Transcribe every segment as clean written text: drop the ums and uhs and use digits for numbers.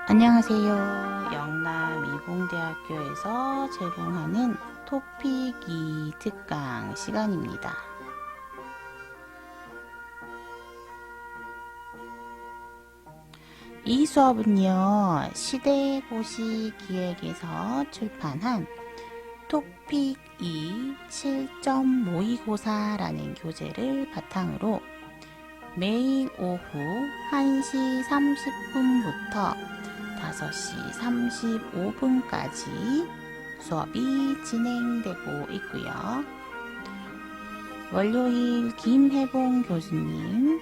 안녕하세요. 영남 이공대학교에서 제공하는 토픽 2 특강 시간입니다. 이 수업은요, 시대고시기획에서 출판한 토픽 2 7점 모의고사라는 교재를 바탕으로 매일 오후 1시 30분부터 5시 35분까지 수업이 진행되고 있고요. 월요일 김혜봉 교수님,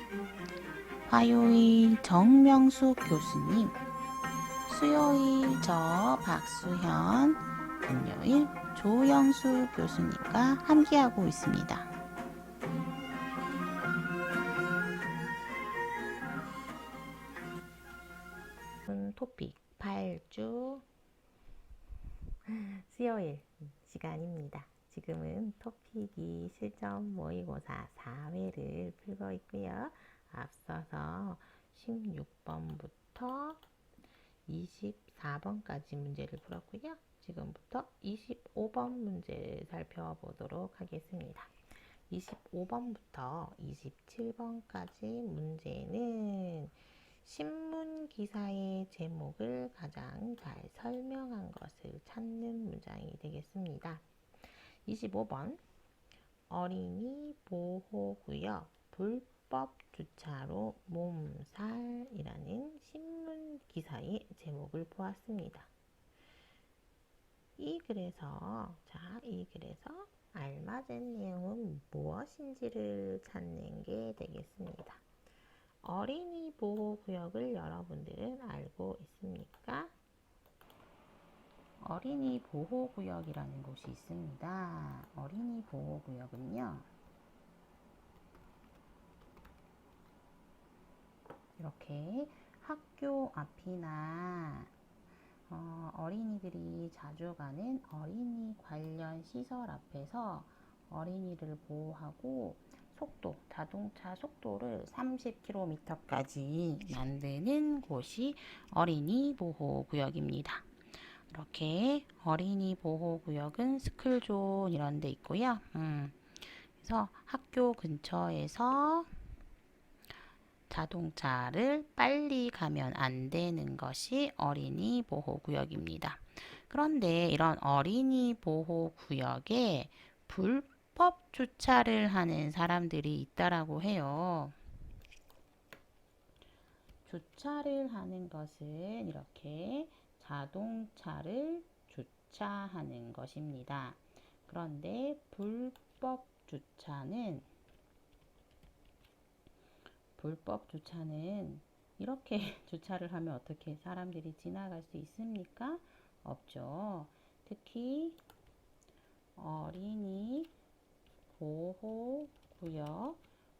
화요일 정명숙 교수님, 수요일 저 박수현, 금요일 조영수 교수님과 함께하고 있습니다. 토픽 8주 수요일 시간입니다. 지금은 토픽2 실전 모의고사 4회를 풀고 있고요. 앞서서 16번부터 24번까지 문제를 풀었고요. 지금부터 25번 문제를 살펴보도록 하겠습니다. 25번부터 27번까지 문제는 신문 기사의 제목을 가장 잘 설명한 것을 찾는 문장이 되겠습니다. 25번 어린이 보호구역 불법 주차로 몸살이라는 신문 기사의 제목을 보았습니다. 이 글에서 알맞은 내용은 무엇인지를 찾는 게 되겠습니다. 어린이 보호구역을 여러분들은 알고 있습니까? 어린이 보호구역이라는 곳이 있습니다. 어린이 보호구역은요, 이렇게 학교 앞이나 어린이들이 자주 가는 어린이 관련 시설 앞에서 어린이를 보호하고 자동차 속도를 30km까지 만드는 곳이 어린이 보호구역입니다. 이렇게 어린이 보호구역은 스쿨존 이런 데 있고요. 그래서 학교 근처에서 자동차를 빨리 가면 안 되는 것이 어린이 보호구역입니다. 그런데 이런 어린이 보호구역에 불법 주차를 하는 사람들이 있다라고 해요. 주차를 하는 것은 이렇게 자동차를 주차하는 것입니다. 그런데 불법 주차는 이렇게 주차를 하면 어떻게 사람들이 지나갈 수 있습니까? 없죠. 특히 어린이 보호구역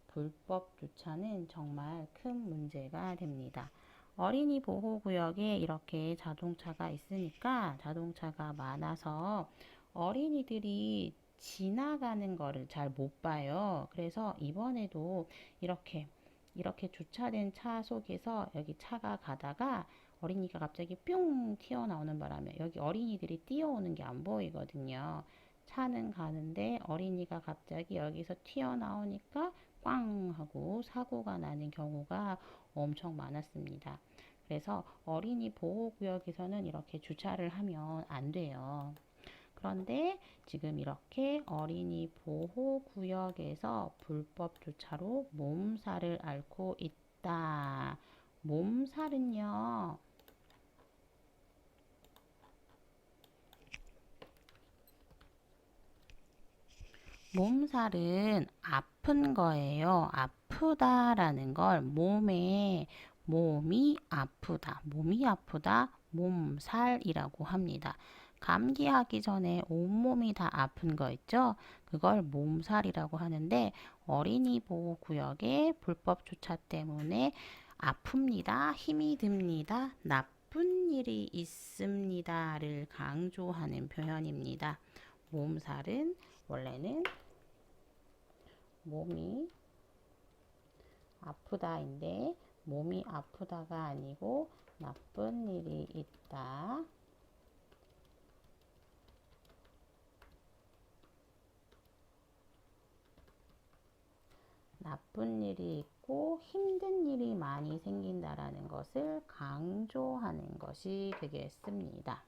불법 주차는 정말 큰 문제가 됩니다. 어린이 보호구역에 이렇게 자동차가 있으니까 자동차가 많아서 어린이들이 지나가는 거를 잘 못 봐요. 그래서 이번에도 이렇게 주차된 차 속에서 여기 차가 가다가 어린이가 갑자기 뿅 튀어나오는 바람에 여기 어린이들이 뛰어오는 게 안 보이거든요. 차는 가는데 어린이가 갑자기 여기서 튀어나오니까 꽝 하고 사고가 나는 경우가 엄청 많았습니다. 그래서 어린이 보호구역에서는 이렇게 주차를 하면 안 돼요. 그런데 지금 이렇게 어린이 보호구역에서 불법 주차로 몸살을 앓고 있다. 몸살은요, 몸살은 아픈 거예요. 아프다라는 걸 몸이 아프다, 몸살이라고 합니다. 감기하기 전에 온몸이 다 아픈 거 있죠? 그걸 몸살이라고 하는데 어린이 보호구역의 불법 주차 때문에 아픕니다, 힘이 듭니다, 나쁜 일이 있습니다를 강조하는 표현입니다. 몸살은 원래는 몸이 아프다인데 몸이 아프다가 아니고 나쁜 일이 있다. 나쁜 일이 있고 힘든 일이 많이 생긴다라는 것을 강조하는 것이 되겠습니다.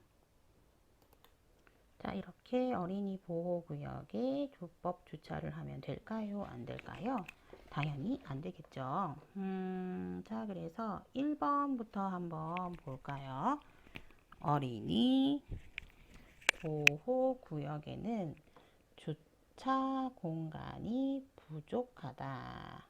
자, 이렇게 어린이 보호구역에 불법 주차를 하면 될까요? 안 될까요? 당연히 안 되겠죠. 자, 그래서 1번부터 한번 볼까요? 어린이 보호구역에는 주차 공간이 부족하다.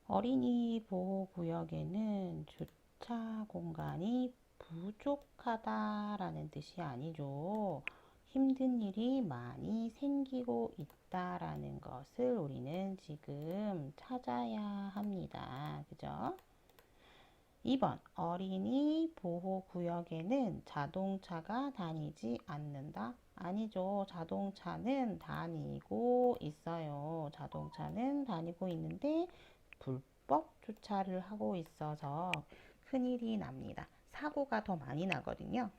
어린이 보호구역에는 주차 공간이 부족하다라는 뜻이 아니죠. 힘든 일이 많이 생기고 있다라는 것을 우리는 지금 찾아야 합니다. 그죠? 2번, 어린이 보호구역에는 자동차가 다니지 않는다? 아니죠. 자동차는 다니고 있어요. 자동차는 다니고 있는데 불법 주차를 하고 있어서 큰일이 납니다. 사고가 더 많이 나거든요.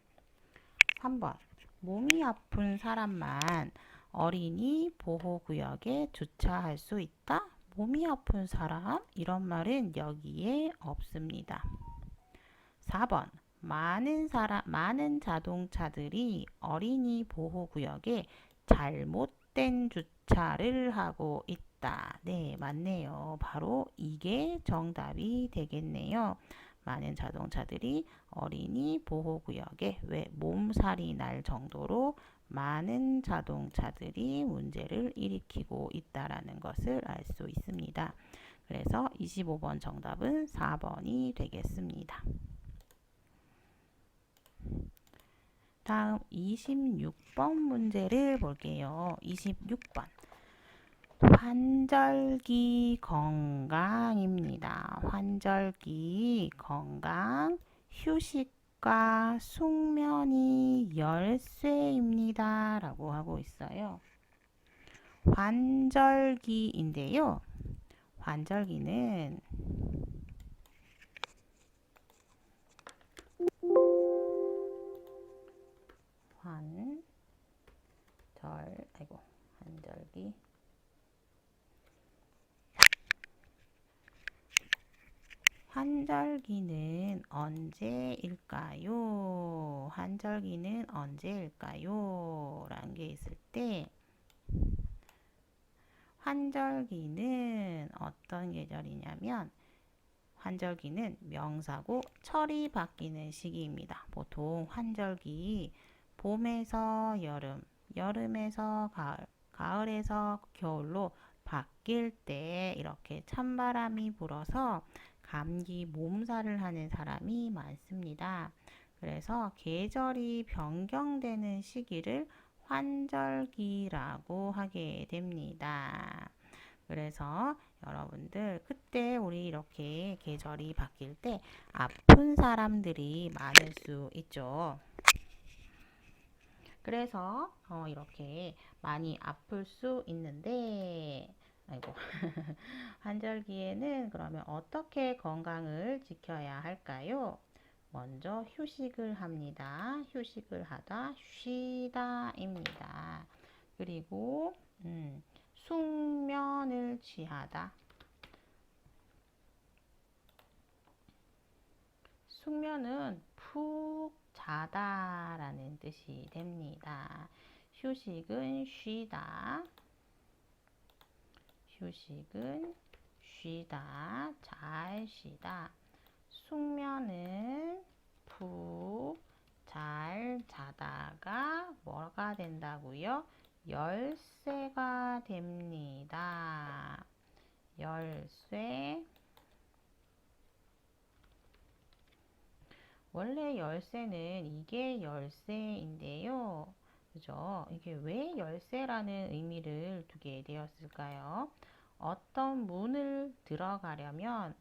3번, 몸이 아픈 사람만 어린이 보호구역에 주차할 수 있다? 몸이 아픈 사람? 이런 말은 여기에 없습니다. 4번, 많은 자동차들이 어린이 보호구역에 잘못된 주차를 하고 있다. 네, 맞네요. 바로 이게 정답이 되겠네요. 많은 자동차들이 어린이 보호구역에 왜 몸살이 날 정도로 많은 자동차들이 문제를 일으키고 있다라는 것을 알 수 있습니다. 그래서 25번 정답은 4번이 되겠습니다. 다음 26번 문제를 볼게요. 26번. 환절기 건강입니다. 환절기 건강, 휴식과 숙면이 열쇠입니다. 라고 하고 있어요. 환절기인데요. 환절기는 환절기 환절기는 언제일까요? 환절기는 언제일까요? 라는 게 있을 때 환절기는 어떤 계절이냐면 환절기는 명사고 철이 바뀌는 시기입니다. 보통 환절기 봄에서 여름, 여름에서 가을, 가을에서 겨울로 바뀔 때 이렇게 찬바람이 불어서 감기 몸살을 하는 사람이 많습니다. 그래서 계절이 변경되는 시기를 환절기라고 하게 됩니다. 그래서 여러분들 그때 우리 이렇게 계절이 바뀔 때 아픈 사람들이 많을 수 있죠. 그래서 이렇게 많이 아플 수 있는데 아이고 환절기에는 그러면 어떻게 건강을 지켜야 할까요? 먼저 휴식을 합니다. 휴식을 하다 쉬다입니다. 그리고 숙면을 취하다. 숙면은 푹 자다라는 뜻이 됩니다. 휴식은 쉬다. 휴식은 쉬다. 잘 쉬다. 숙면은 푹 잘 자다가 뭐가 된다고요? 열쇠가 됩니다. 열쇠. 원래 열쇠는 이게 열쇠인데요. 그죠? 이게 왜 열쇠라는 의미를 두게 되었을까요? 어떤 문을 들어가려면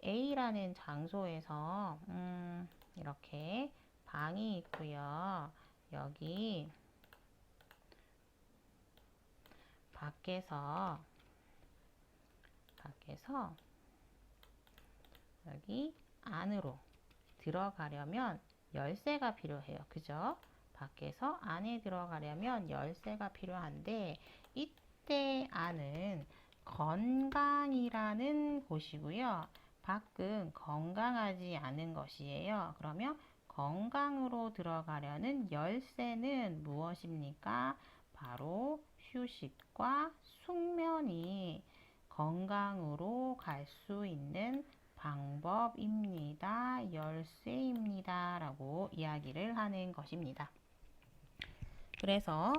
A라는 장소에서 이렇게 방이 있고요. 여기 밖에서 여기 안으로 들어가려면 열쇠가 필요해요. 그죠? 밖에서 안에 들어가려면 열쇠가 필요한데 이때 안은 건강이라는 곳이고요. 밖은 건강하지 않은 것이에요. 그러면 건강으로 들어가려는 열쇠는 무엇입니까? 바로 휴식과 숙면이 건강으로 갈 수 있는 방법입니다. 열쇠입니다. 라고 이야기를 하는 것입니다. 그래서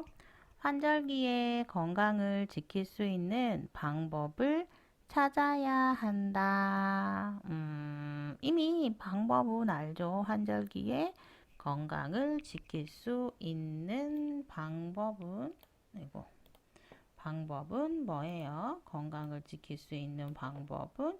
환절기에 건강을 지킬 수 있는 방법을 찾아야 한다. 이미 방법은 알죠. 환절기에 건강을 지킬 수 있는 방법은 뭐예요? 건강을 지킬 수 있는 방법은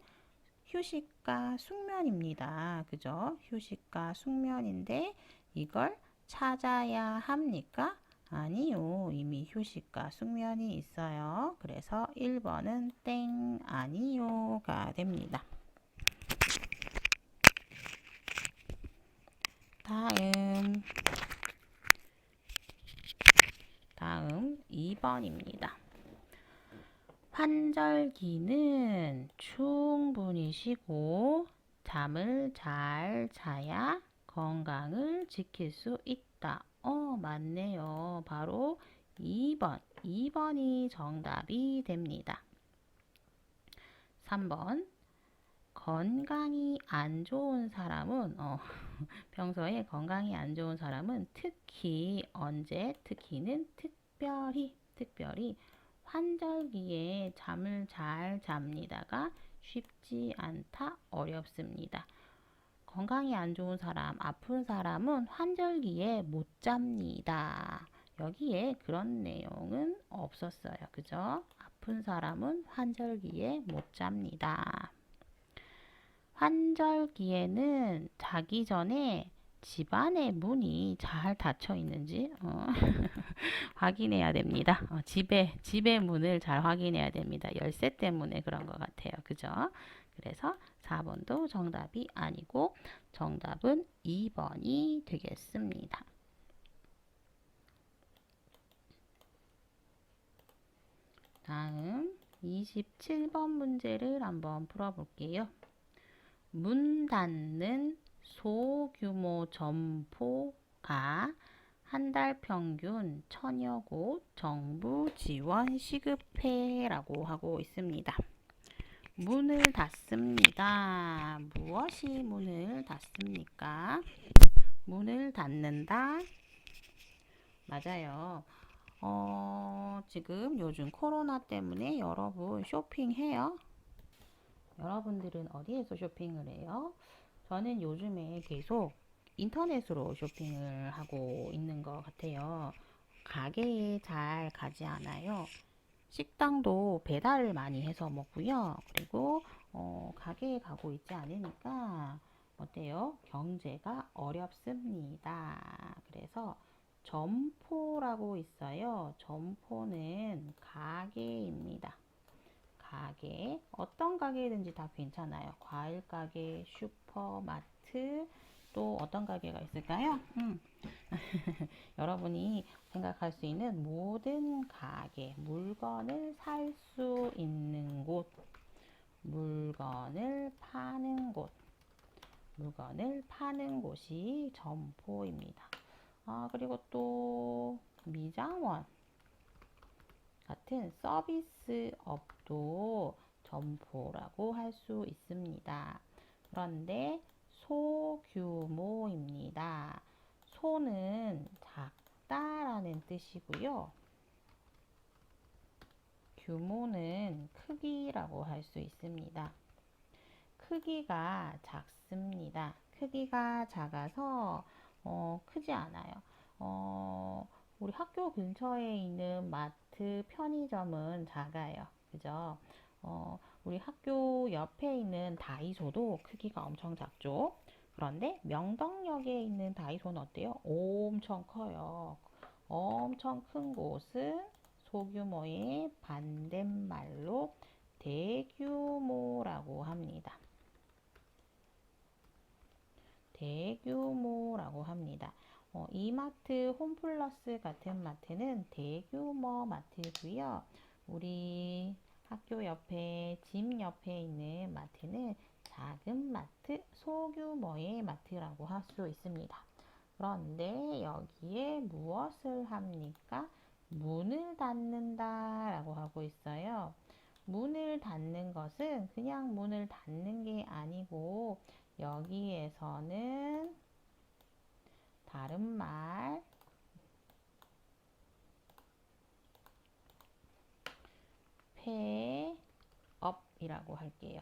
휴식과 숙면입니다. 그죠? 휴식과 숙면인데 이걸 찾아야 합니까? 아니요. 이미 휴식과 숙면이 있어요. 그래서 1번은 땡, 아니요가 됩니다. 다음 2번입니다. 환절기는 충분히 쉬고 잠을 잘 자야 건강을 지킬 수 있다. 맞네요. 바로 2번. 2번이 정답이 됩니다. 3번. 건강이 안 좋은 사람은 평소에 건강이 안 좋은 사람은 특히 특히는 특별히 환절기에 잠을 잘 잡니다가 쉽지 않다, 어렵습니다. 건강이 안 좋은 사람, 아픈 사람은 환절기에 못 잡니다. 여기에 그런 내용은 없었어요. 그죠? 아픈 사람은 환절기에 못 잡니다. 환절기에는 자기 전에 집안의 문이 잘 닫혀 있는지 확인해야 됩니다. 집의 문을 잘 확인해야 됩니다. 열쇠 때문에 그런 것 같아요. 그죠? 그래서 4번도 정답이 아니고 정답은 2번이 되겠습니다. 다음 27번 문제를 한번 풀어볼게요. 문 닫는 소규모 점포가 한 달 평균 1000여 곳 정부 지원 시급해 라고 하고 있습니다. 문을 닫습니다. 무엇이 문을 닫습니까? 문을 닫는다. 맞아요. 지금 요즘 코로나 때문에 여러분 쇼핑해요? 여러분들은 어디에서 쇼핑을 해요? 저는 요즘에 계속 인터넷으로 쇼핑을 하고 있는 것 같아요. 가게에 잘 가지 않아요. 식당도 배달을 많이 해서 먹고요. 그리고 가게에 가고 있지 않으니까 어때요? 경제가 어렵습니다. 그래서 점포라고 있어요. 점포는 가게입니다. 가게, 어떤 가게든지 다 괜찮아요. 과일 가게, 슈퍼마트, 또 어떤 가게가 있을까요? 여러분이 생각할 수 있는 모든 가게, 물건을 살 수 있는 곳, 물건을 파는 곳이 점포입니다. 그리고 또 미장원 같은 서비스 업도 점포라고 할 수 있습니다. 그런데 소규모입니다. 소는 작다라는 뜻이고요. 규모는 크기라고 할 수 있습니다. 크기가 작습니다. 크기가 작아서 크지 않아요. 우리 학교 근처에 있는 마트, 편의점은 작아요. 그죠? 우리 학교 옆에 있는 다이소도 크기가 엄청 작죠? 그런데 명덕역에 있는 다이소는 어때요? 엄청 커요. 엄청 큰 곳은 소규모의 반대말로 대규모라고 합니다. 대규모라고 합니다. 이마트, 홈플러스 같은 마트는 대규모 마트고요. 우리 학교 옆에, 집 옆에 있는 마트는 작은 마트, 소규모의 마트라고 할 수 있습니다. 그런데 여기에 무엇을 합니까? 문을 닫는다 라고 하고 있어요. 문을 닫는 것은 그냥 문을 닫는 게 아니고 여기에서는 다른 말 폐업이라고 할게요.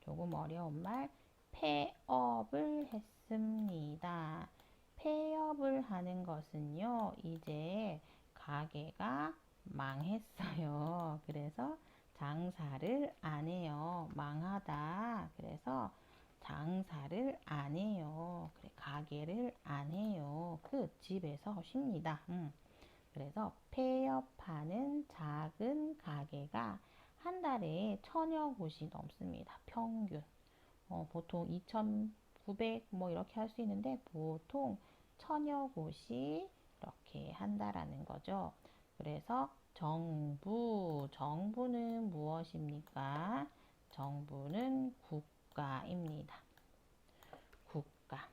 조금 어려운 말 폐업을 했습니다. 폐업을 하는 것은요, 이제 가게가 망했어요. 그래서 장사를 안 해요. 망하다. 그래서 장사를 안 해요. 그래, 가게를 안 해요. 집에서 쉽니다. 그래서 폐업하는 작은 가게가 한 달에 1000여 곳이 넘습니다. 평균. 보통 2,900 뭐 이렇게 할 수 있는데 보통 1000여 곳이 이렇게 한다라는 거죠. 그래서 정부는 무엇입니까? 정부는 국가입니다. 국가.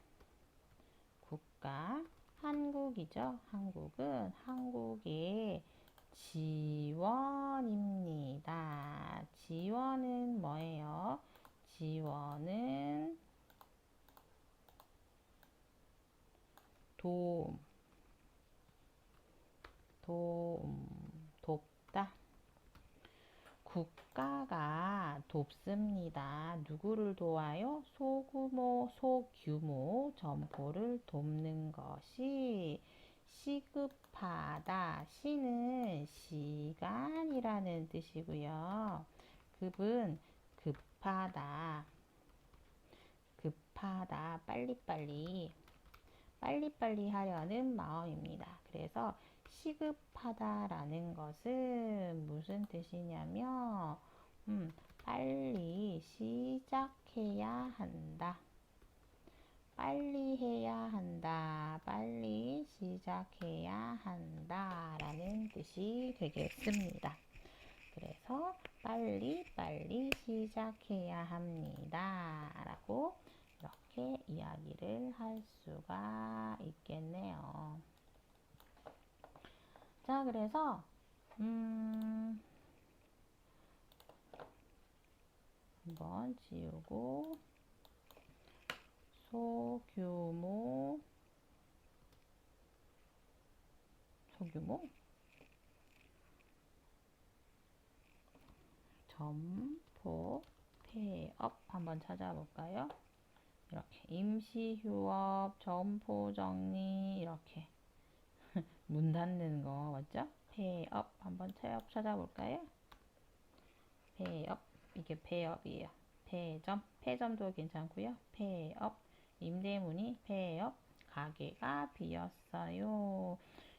한국이죠. 한국은 한국의 지원입니다. 지원은 뭐예요? 지원은 돕다. 국가가 돕습니다. 누구를 도와요? 소규모 점포를 돕는 것이 시급하다. 시는 시간이라는 뜻이고요. 급은 급하다. 빨리빨리 하려는 마음입니다. 그래서 시급하다라는 것은 무슨 뜻이냐면 빨리 시작해야 한다. 빨리 해야 한다. 빨리 시작해야 한다. 라는 뜻이 되겠습니다. 그래서 빨리 시작해야 합니다. 라고 이렇게 이야기를 할 수가 있겠네요. 자, 그래서 한번 지우고 소규모 점포 폐업 한번 찾아볼까요? 이렇게 임시휴업, 점포정리 이렇게 문 닫는 거 맞죠? 폐업 한번 찾아볼까요? 폐업 이게 폐업이에요. 폐점도 괜찮고요. 폐업 임대문이 폐업 가게가 비었어요.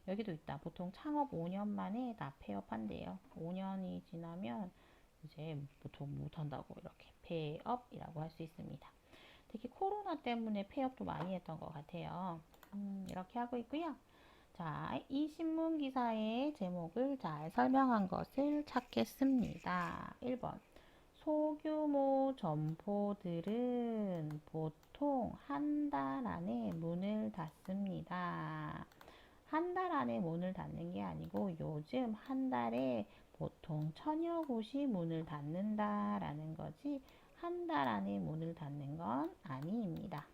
여기도 있다. 보통 창업 5년 만에 다 폐업한대요. 5년이 지나면 이제 보통 못한다고 이렇게 폐업이라고 할 수 있습니다. 특히 코로나 때문에 폐업도 많이 했던 것 같아요. 이렇게 하고 있고요. 자, 이 신문 기사의 제목을 잘 설명한 것을 찾겠습니다. 1번. 소규모 점포들은 보통 한 달 안에 문을 닫습니다. 한 달 안에 문을 닫는 게 아니고 요즘 한 달에 보통 1000여 곳이 문을 닫는다라는 거지 한 달 안에 문을 닫는 건 아닙니다.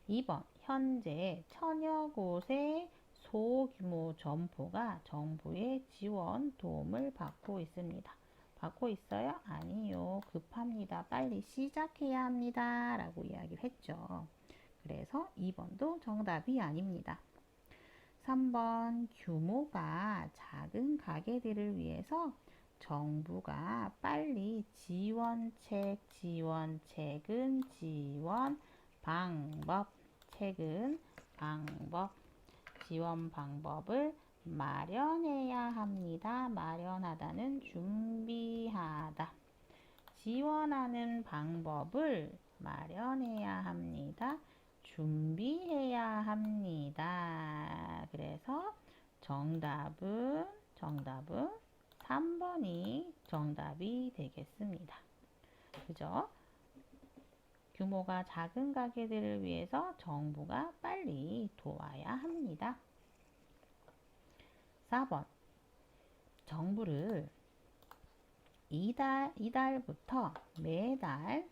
2번 현재 1000여 곳의 소규모 점포가 정부의 지원 도움을 받고 있습니다. 받고 있어요? 아니요. 급합니다. 빨리 시작해야 합니다. 라고 이야기를 했죠. 그래서 2번도 정답이 아닙니다. 3번 규모가 작은 가게들을 위해서 정부가 빨리 지원 지원 방법을 마련해야 합니다. 마련하다는 준비하다. 지원하는 방법을 마련해야 합니다. 준비해야 합니다. 그래서 정답은 3번이 정답이 되겠습니다. 그죠? 규모가 작은 가게들을 위해서 정부가 빨리 도와야 합니다. 4번. 정부를 이달부터 매달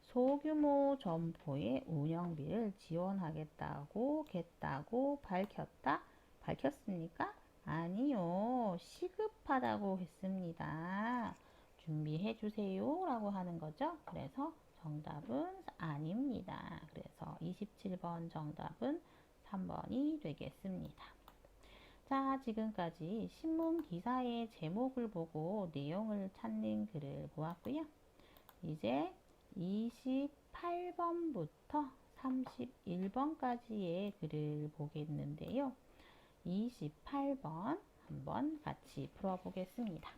소규모 점포의 운영비를 지원하겠다고 밝혔습니까? 아니요. 시급하다고 했습니다. 준비해 주세요 라고 하는 거죠. 그래서 정답은 아닙니다. 그래서 27번 정답은 3번이 되겠습니다. 자, 지금까지 신문 기사의 제목을 보고 내용을 찾는 글을 보았고요. 이제 28번부터 31번까지의 글을 보겠는데요. 28번 한번 같이 풀어보겠습니다.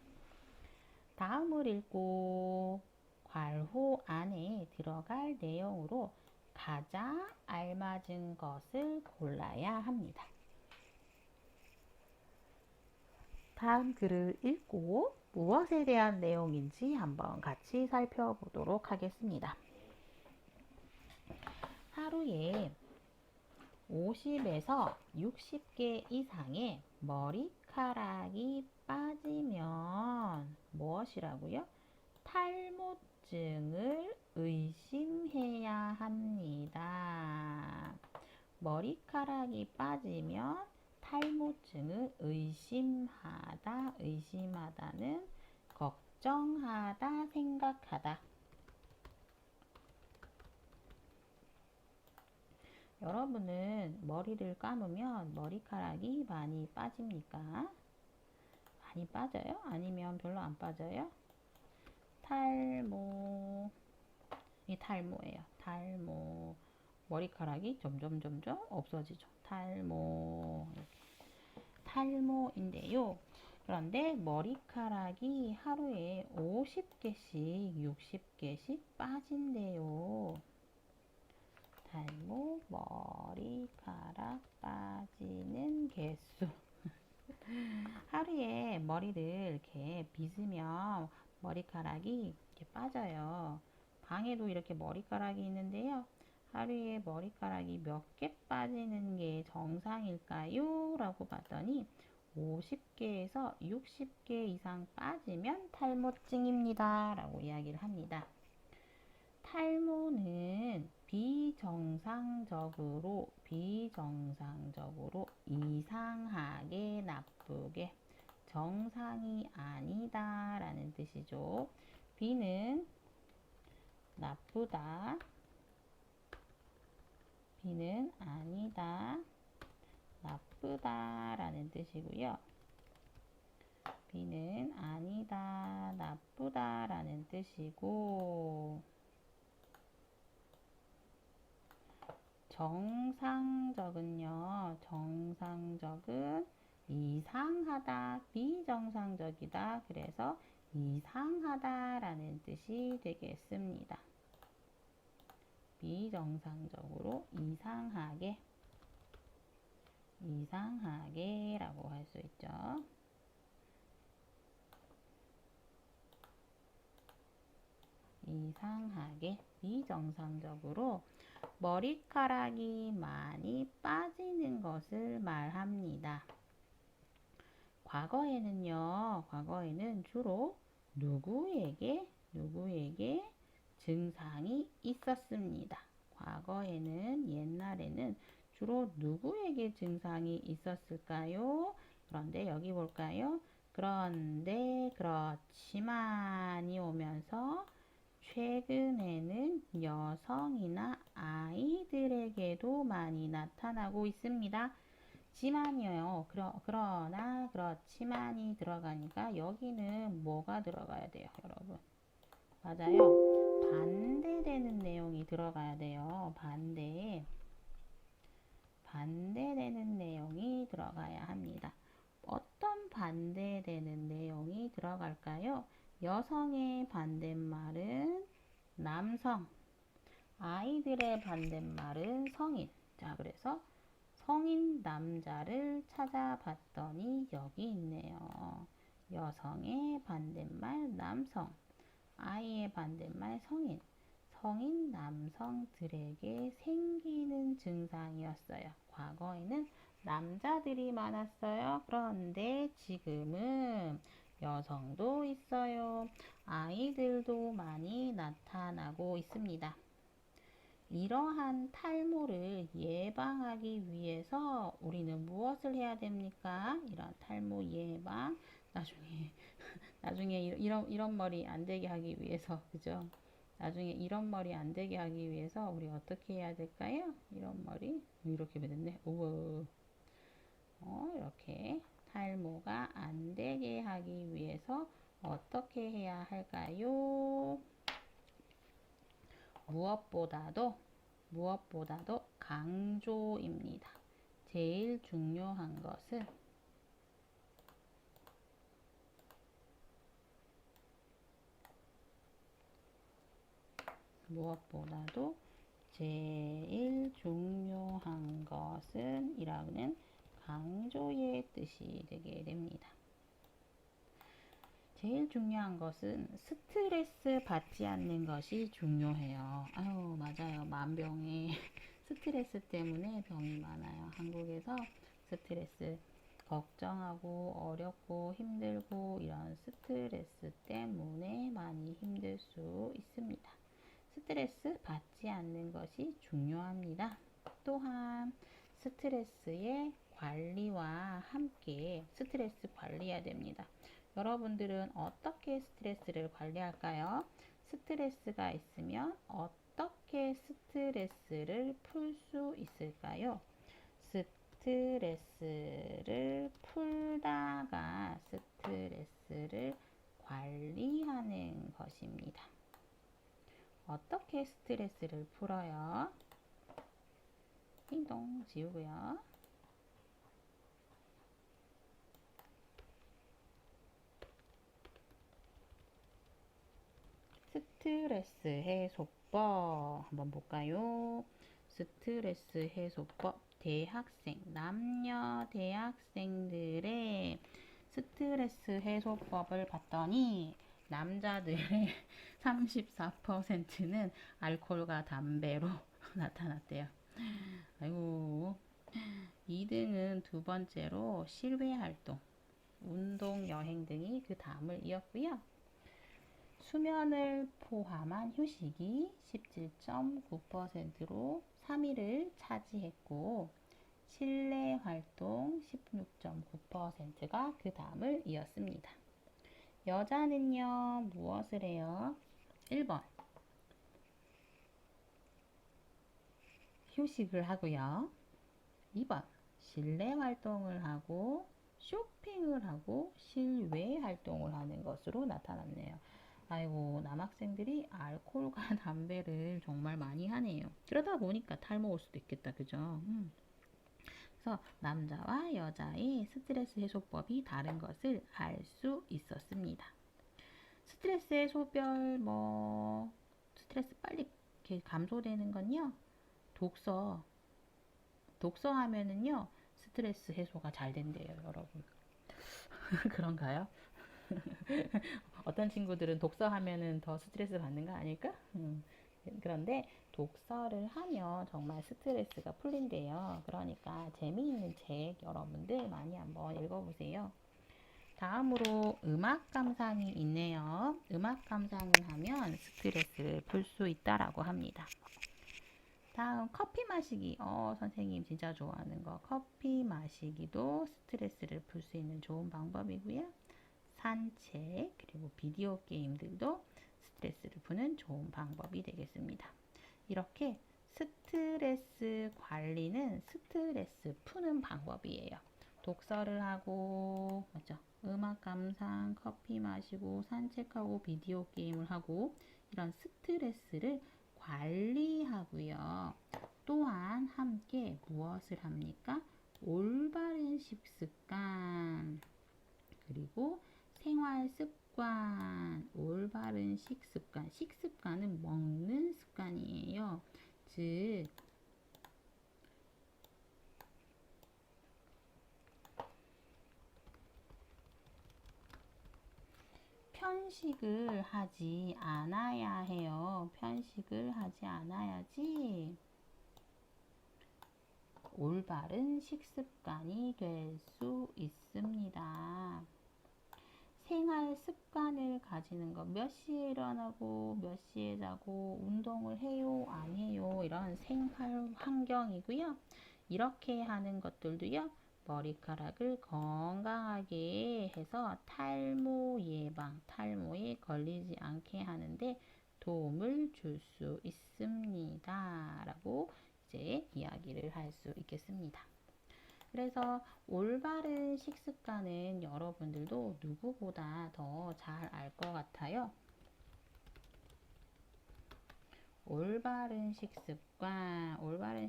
다음을 읽고 괄호 안에 들어갈 내용으로 가장 알맞은 것을 골라야 합니다. 다음 글을 읽고 무엇에 대한 내용인지 한번 같이 살펴보도록 하겠습니다. 하루에 50에서 60개 이상의 머리카락이 빠지면 무엇이라고요? 탈모증을 의심해야 합니다. 머리카락이 빠지면 탈모증을 의심하다는 걱정하다, 생각하다. 여러분은 머리를 감으면 머리카락이 많이 빠집니까? 많이 빠져요? 아니면 별로 안 빠져요? 이 탈모예요. 탈모. 머리카락이 점점 없어지죠. 탈모인데요. 그런데 머리카락이 하루에 50개씩, 60개씩 빠진대요. 탈모, 머리카락 빠지는 개수. 하루에 머리를 이렇게 빗으면 머리카락이 이렇게 빠져요. 방에도 이렇게 머리카락이 있는데요. 하루에 머리카락이 몇 개 빠지는 게 정상일까요? 라고 봤더니 50개에서 60개 이상 빠지면 탈모증입니다. 라고 이야기를 합니다. 탈모는 비정상적으로 이상하게 나쁘게 정상이 아니다 라는 뜻이죠. B는 나쁘다, B는 아니다, 나쁘다 라는 뜻이고요. B는 아니다, 나쁘다 라는 뜻이고, 정상적은요, 정상적은 이상하다, 비정상적이다. 그래서 이상하다 라는 뜻이 되겠습니다. 비정상적으로 이상하게 라고 할 수 있죠. 이상하게, 비정상적으로 머리카락이 많이 빠지는 것을 말합니다. 과거에는 주로 누구에게 증상이 있었습니다. 옛날에는 주로 누구에게 증상이 있었을까요? 그런데 여기 볼까요? 그런데 그렇지만이 오면서 최근에는 여성이나 아이들에게도 많이 나타나고 있습니다. 지만이요. 그러나 그렇지만이 들어가니까 여기는 뭐가 들어가야 돼요, 여러분? 맞아요. 반대되는 내용이 들어가야 돼요. 반대되는 내용이 들어가야 합니다. 어떤 반대되는 내용이 들어갈까요? 여성의 반대말은 남성, 아이들의 반대말은 성인. 자, 그래서 성인 남자를 찾아봤더니 여기 있네요. 여성의 반대말 남성, 아이의 반대말 성인. 성인 남성들에게 생기는 증상이었어요. 과거에는 남자들이 많았어요. 그런데 지금은 여성도 있어요. 아이들도 많이 나타나고 있습니다. 이러한 탈모를 예방하기 위해서 우리는 무엇을 해야 됩니까? 이런 탈모 예방, 나중에 이런 머리 안 되게 하기 위해서, 그죠? 나중에 이런 머리 안 되게 하기 위해서 우리 어떻게 해야 될까요? 이런 머리 이렇게 됐네. 우와. 이렇게 탈모가 안 되게 하기 위해서 어떻게 해야 할까요? 무엇보다도 강조입니다. 제일 중요한 것은 무엇보다도 제일 중요한 것은 이라는 강조의 뜻이 되게 됩니다. 제일 중요한 것은 스트레스 받지 않는 것이 중요해요. 아유, 맞아요. 만병에 스트레스 때문에 병이 많아요. 한국에서 스트레스 걱정하고 어렵고 힘들고 이런 스트레스 때문에 많이 힘들 수 있습니다. 스트레스 받지 않는 것이 중요합니다. 또한 스트레스의 관리와 함께 스트레스 관리해야 됩니다. 여러분들은 어떻게 스트레스를 관리할까요? 스트레스가 있으면 어떻게 스트레스를 풀 수 있을까요? 스트레스를 풀다가 스트레스를 관리하는 것입니다. 어떻게 스트레스를 풀어요? 띵동 지우고요. 스트레스 해소법 한번 볼까요? 스트레스 해소법 남녀 대학생들의 스트레스 해소법을 봤더니 남자들의 34%는 알코올과 담배로 나타났대요. 아이고. 2등은 두 번째로 실외 활동, 운동, 여행 등이 그 다음을 이었고요. 수면을 포함한 휴식이 17.9%로 3위를 차지했고 실내 활동 16.9%가 그 다음을 이었습니다. 여자는요, 무엇을 해요? 1번 휴식을 하고요. 2번 실내 활동을 하고 쇼핑을 하고 실외 활동을 하는 것으로 나타났네요. 아이고, 남학생들이 알코올과 담배를 정말 많이 하네요. 그러다 보니까 탈모 올 수도 있겠다. 그죠? 그래서 남자와 여자의 스트레스 해소법이 다른 것을 알 수 있었습니다. 스트레스 해소별 스트레스 빨리 이렇게 감소되는 건요. 독서 하면은요. 스트레스 해소가 잘 된대요, 여러분. 그런가요? 어떤 친구들은 독서하면은 더 스트레스 받는 거 아닐까? 그런데 독서를 하면 정말 스트레스가 풀린대요. 그러니까 재미있는 책 여러분들 많이 한번 읽어보세요. 다음으로 음악 감상이 있네요. 음악 감상을 하면 스트레스를 풀 수 있다라고 합니다. 다음 커피 마시기. 선생님 진짜 좋아하는 거. 커피 마시기도 스트레스를 풀 수 있는 좋은 방법이고요. 산책, 그리고 비디오 게임들도 스트레스를 푸는 좋은 방법이 되겠습니다. 이렇게 스트레스 관리는 스트레스 푸는 방법이에요. 독서를 하고, 맞죠? 음악 감상, 커피 마시고, 산책하고, 비디오 게임을 하고, 이런 스트레스를 관리하고요. 또한 함께 무엇을 합니까? 올바른 식습관, 그리고 생활 습관 식습관, 올바른 식습관. 식습관은 먹는 습관이에요. 즉, 편식을 하지 않아야 해요. 편식을 하지 않아야지 올바른 식습관이 될 수 있습니다. 생활 습관을 가지는 것, 몇 시에 일어나고 몇 시에 자고 운동을 해요, 안 해요, 이런 생활 환경이고요. 이렇게 하는 것들도요, 머리카락을 건강하게 해서 탈모 예방, 탈모에 걸리지 않게 하는데 도움을 줄 수 있습니다. 라고 이제 이야기를 할 수 있겠습니다. 그래서 올바른 식습관은 여러분들도 누구보다 더 잘 알 것 같아요. 올바른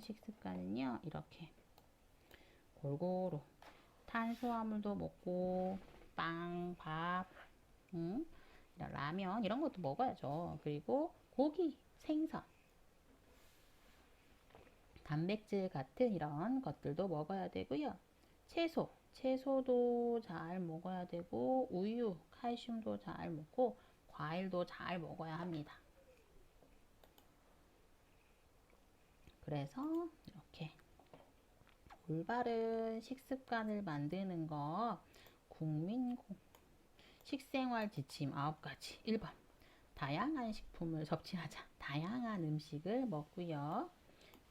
식습관은요, 이렇게 골고루 탄수화물도 먹고 빵, 밥, 라면 이런 것도 먹어야죠. 그리고 고기, 생선, 단백질 같은 이런 것들도 먹어야 되고요. 채소도 잘 먹어야 되고 우유, 칼슘도 잘 먹고 과일도 잘 먹어야 합니다. 그래서 이렇게 올바른 식습관을 만드는 거 국민 식생활 지침 9가지. 1번 다양한 식품을 섭취하자. 다양한 음식을 먹고요.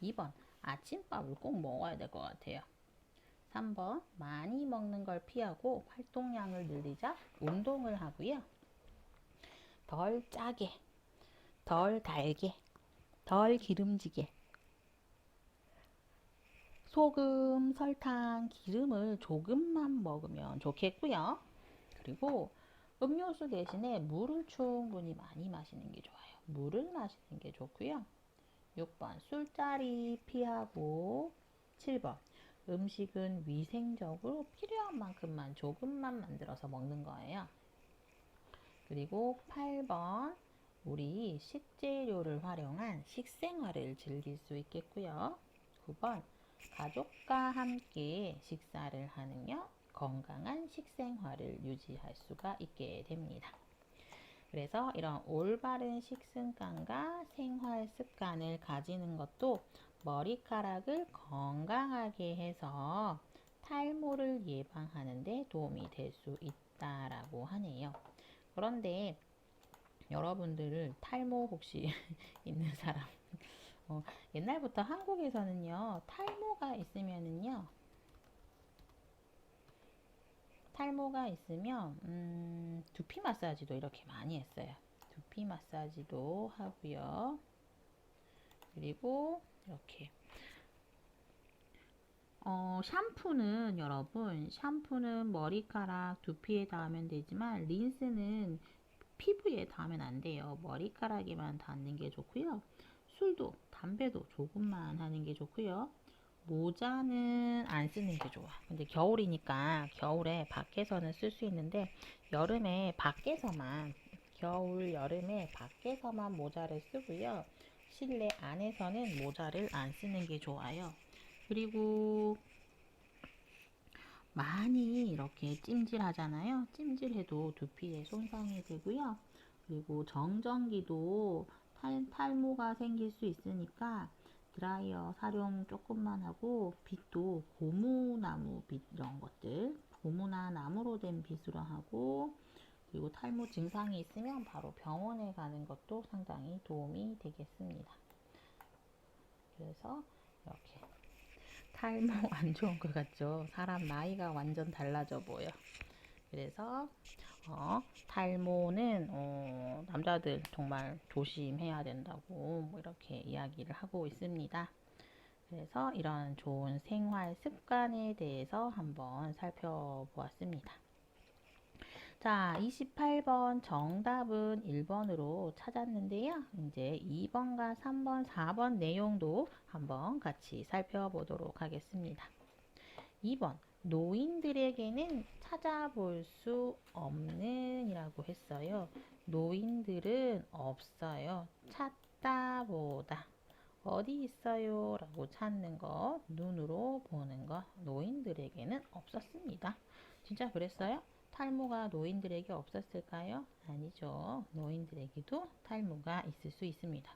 2번 아침밥을 꼭 먹어야 될 것 같아요. 3번 많이 먹는 걸 피하고 활동량을 늘리자. 운동을 하고요. 덜 짜게, 덜 달게, 덜 기름지게, 소금, 설탕, 기름을 조금만 먹으면 좋겠고요. 그리고 음료수 대신에 물을 충분히 많이 마시는 게 좋아요. 물을 마시는 게 좋고요. 6번 술자리 피하고 7번 음식은 위생적으로 필요한 만큼만 조금만 만들어서 먹는 거예요. 그리고 8번 우리 식재료를 활용한 식생활을 즐길 수 있겠고요. 9번 가족과 함께 식사를 하는요 건강한 식생활을 유지할 수가 있게 됩니다. 그래서 이런 올바른 식습관과 생활 습관을 가지는 것도 머리카락을 건강하게 해서 탈모를 예방하는 데 도움이 될 수 있다라고 하네요. 그런데 여러분들을 탈모 혹시 있는 사람 옛날부터 한국에서는요 탈모가 있으면 두피 마사지도 이렇게 많이 했어요. 두피 마사지도 하고요. 그리고 이렇게 샴푸는 여러분 샴푸는 머리카락 두피에 닿으면 되지만 린스는 피부에 닿으면 안 돼요. 머리카락에만 닿는 게 좋고요. 술도 담배도 조금만 하는 게 좋고요. 모자는 안 쓰는 게 좋아. 근데 겨울이니까 겨울에 밖에서는 쓸 수 있는데 여름에 밖에서만 겨울 여름에 밖에서만 모자를 쓰고요. 실내 안에서는 모자를 안 쓰는 게 좋아요. 그리고 많이 이렇게 찜질하잖아요. 찜질해도 두피에 손상이 되고요. 그리고 정전기도 탈모가 생길 수 있으니까 드라이어 사용 조금만 하고 빛도 고무나무 빛 이런 것들 고무나 나무로 된 빛으로 하고 그리고 탈모 증상이 있으면 바로 병원에 가는 것도 상당히 도움이 되겠습니다. 그래서 이렇게 탈모 안 좋은 것 같죠? 사람 나이가 완전 달라져 보여. 그래서 탈모는 남자들 정말 조심해야 된다고 뭐 이렇게 이야기를 하고 있습니다. 그래서 이런 좋은 생활 습관에 대해서 한번 살펴보았습니다. 자, 28번 정답은 1번으로 찾았는데요. 이제 2번과 3번, 4번 내용도 한번 같이 살펴보도록 하겠습니다. 2번 노인들에게는 찾아볼 수 없는 이라고 했어요. 노인들은 없어요. 찾다 보다. 어디 있어요? 라고 찾는 거, 눈으로 보는 거, 노인들에게는 없었습니다. 진짜 그랬어요? 탈모가 노인들에게 없었을까요? 아니죠. 노인들에게도 탈모가 있을 수 있습니다.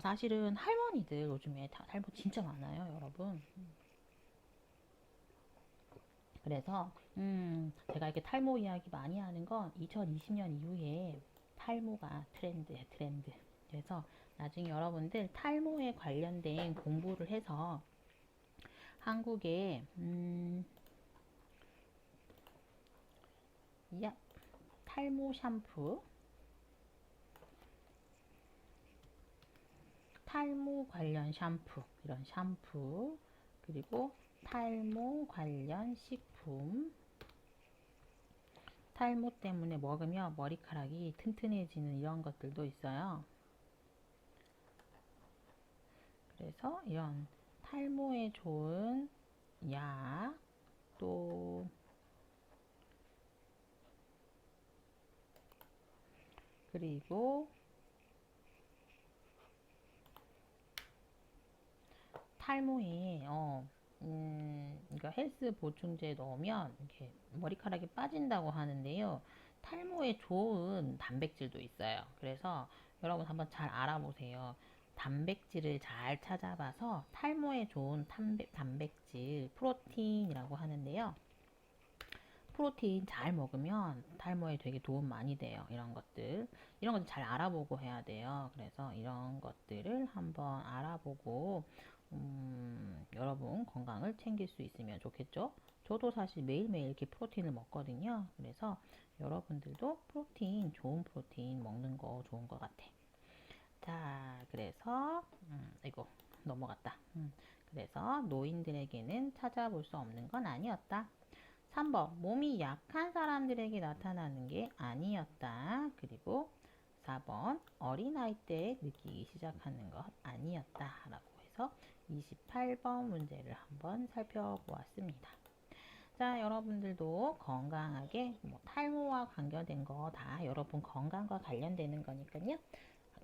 사실은 할머니들 요즘에 탈모 진짜 많아요, 여러분. 그래서 제가 이렇게 탈모 이야기 많이 하는 건 2020년 이후에 탈모가 트렌드예요, 트렌드. 그래서 나중에 여러분들 탈모에 관련된 공부를 해서 한국에 야, 탈모 샴푸, 탈모 관련 샴푸, 이런 샴푸, 그리고 탈모 관련 식품, 탈모 때문에 먹으면 머리카락이 튼튼해지는 이런 것들도 있어요. 그래서 이런 탈모에 좋은 약, 또 그리고 탈모에 이거 헬스 보충제 넣으면 이렇게 머리카락이 빠진다고 하는데요. 탈모에 좋은 단백질도 있어요. 그래서 여러분 한번 잘 알아보세요. 단백질을 잘 찾아봐서 탈모에 좋은 단백질, 프로틴이라고 하는데요. 프로테인 잘 먹으면 탈모에 되게 도움 많이 돼요. 이런 것들 잘 알아보고 해야 돼요. 그래서 이런 것들을 한번 알아보고 여러분 건강을 챙길 수 있으면 좋겠죠. 저도 사실 매일매일 이렇게 프로틴을 먹거든요. 그래서 여러분들도 좋은 프로테인 먹는 거 좋은 것 같아. 자, 그래서 이거 넘어갔다. 그래서 노인들에게는 찾아볼 수 없는 건 아니었다. 3번, 몸이 약한 사람들에게 나타나는 게 아니었다. 그리고 4번, 어린아이 때 느끼기 시작하는 것 아니었다. 라고 해서 28번 문제를 한번 살펴보았습니다. 자, 여러분들도 건강하게 탈모와 관련된 거 다 여러분 건강과 관련되는 거니까요.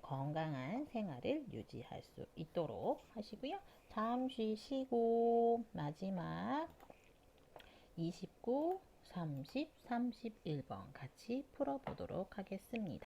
건강한 생활을 유지할 수 있도록 하시고요. 잠시 쉬고 마지막 29, 30, 31번 같이 풀어보도록 하겠습니다.